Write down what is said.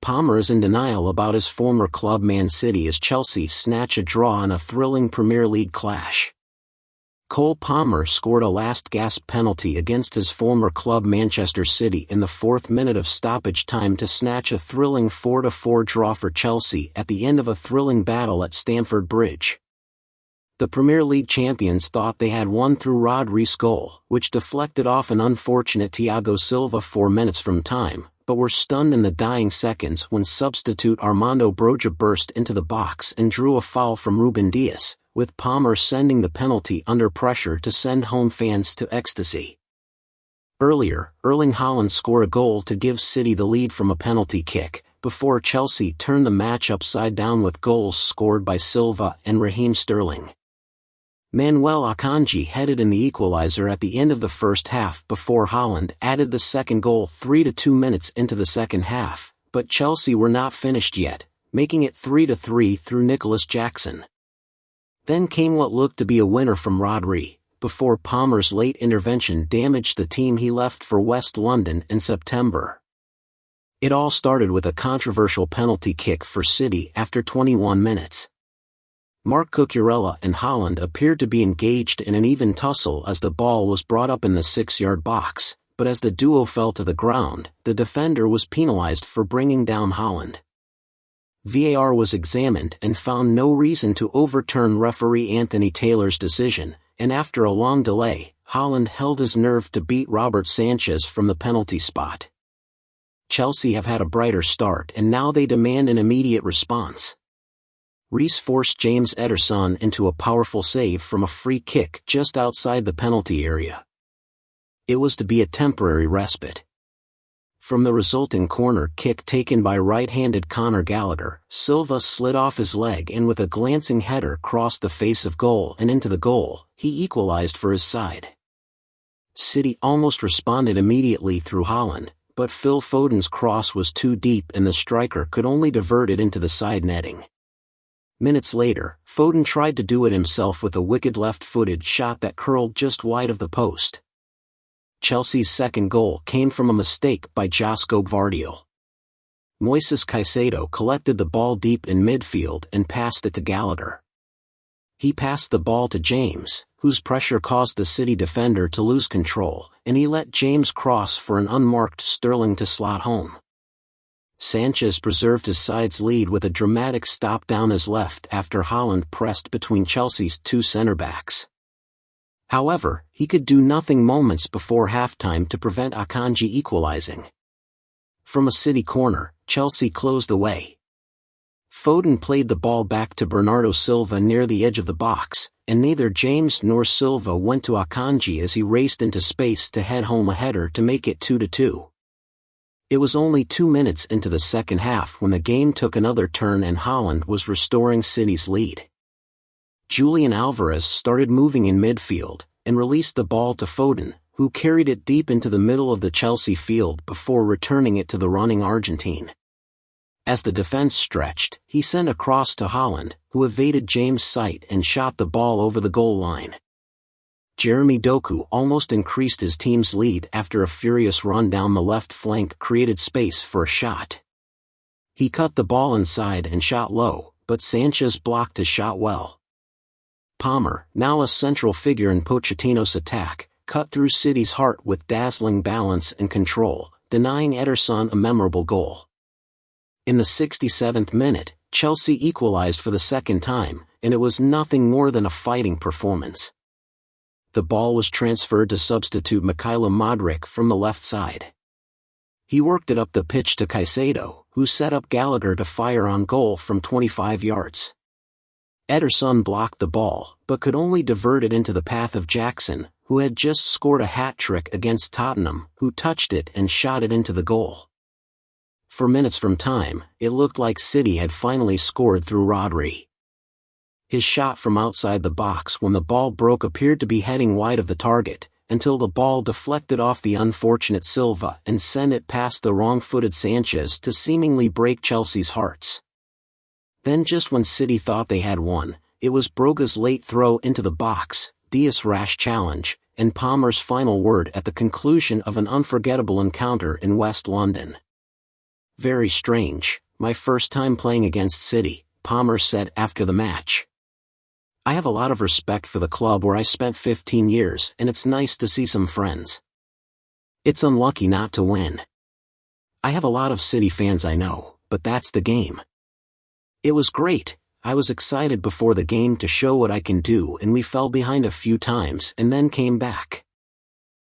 Palmer is in denial about his former club Man City as Chelsea snatch a draw in a thrilling Premier League clash. Cole Palmer scored a last-gasp penalty against his former club Manchester City in the 4th minute of stoppage time to snatch a thrilling 4-4 draw for Chelsea at the end of a thrilling battle at Stamford Bridge. The Premier League champions thought they had won through Rodri's goal, which deflected off an unfortunate Thiago Silva 4 minutes from time, but were stunned in the dying seconds when substitute Armando Broja burst into the box and drew a foul from Ruben Dias, with Palmer sending the penalty under pressure to send home fans to ecstasy. Earlier, Erling Haaland scored a goal to give City the lead from a penalty kick, before Chelsea turned the match upside down with goals scored by Silva and Raheem Sterling. Manuel Akanji headed in the equalizer at the end of the first half before Haaland added the second goal 3-2 minutes into the second half, but Chelsea were not finished yet, making it 3-3 through Nicholas Jackson. Then came what looked to be a winner from Rodri, before Palmer's late intervention damaged the team he left for West London in September. It all started with a controversial penalty kick for City after 21 minutes. Marc Cucurella and Haaland appeared to be engaged in an even tussle as the ball was brought up in the 6-yard box, but as the duo fell to the ground, the defender was penalized for bringing down Haaland. VAR was examined and found no reason to overturn referee Anthony Taylor's decision, and after a long delay, Haaland held his nerve to beat Robert Sanchez from the penalty spot. Chelsea have had a brighter start and now they demand an immediate response. Reece forced James Ederson into a powerful save from a free kick just outside the penalty area. It was to be a temporary respite. From the resulting corner kick taken by right-handed Conor Gallagher, Silva slid off his leg and with a glancing header crossed the face of goal and into the goal. He equalized for his side. City almost responded immediately through Haaland, but Phil Foden's cross was too deep and the striker could only divert it into the side netting. Minutes later, Foden tried to do it himself with a wicked left-footed shot that curled just wide of the post. Chelsea's second goal came from a mistake by Josko Gvardiol. Moises Caicedo collected the ball deep in midfield and passed it to Gallagher. He passed the ball to James, whose pressure caused the City defender to lose control, and he let James cross for an unmarked Sterling to slot home. Sanchez preserved his side's lead with a dramatic stop down his left after Haaland pressed between Chelsea's two centre-backs. However, he could do nothing moments before halftime to prevent Akanji equalizing. From a City corner, Chelsea closed the way. Foden played the ball back to Bernardo Silva near the edge of the box, and neither James nor Silva went to Akanji as he raced into space to head home a header to make it 2-2. It was only 2 minutes into the second half when the game took another turn and Haaland was restoring City's lead. Julian Alvarez started moving in midfield, and released the ball to Foden, who carried it deep into the middle of the Chelsea field before returning it to the running Argentine. As the defense stretched, he sent a cross to Haaland, who evaded James' sight and shot the ball over the goal line. Jeremy Doku almost increased his team's lead after a furious run down the left flank created space for a shot. He cut the ball inside and shot low, but Sanchez blocked his shot well. Palmer, now a central figure in Pochettino's attack, cut through City's heart with dazzling balance and control, denying Ederson a memorable goal. In the 67th minute, Chelsea equalized for the second time, and it was nothing more than a fighting performance. The ball was transferred to substitute Mikhailo Modric from the left side. He worked it up the pitch to Caicedo, who set up Gallagher to fire on goal from 25 yards. Ederson blocked the ball, but could only divert it into the path of Jackson, who had just scored a hat-trick against Tottenham, who touched it and shot it into the goal. For minutes from time, it looked like City had finally scored through Rodri. His shot from outside the box when the ball broke appeared to be heading wide of the target, until the ball deflected off the unfortunate Silva and sent it past the wrong-footed Sanchez to seemingly break Chelsea's hearts. Then just when City thought they had won, it was Broga's late throw into the box, Dias' rash challenge, and Palmer's final word at the conclusion of an unforgettable encounter in West London. Very strange, my first time playing against City, Palmer said after the match. I have a lot of respect for the club where I spent 15 years and it's nice to see some friends. It's unlucky not to win. I have a lot of City fans I know, but that's the game. It was great, I was excited before the game to show what I can do and we fell behind a few times and then came back.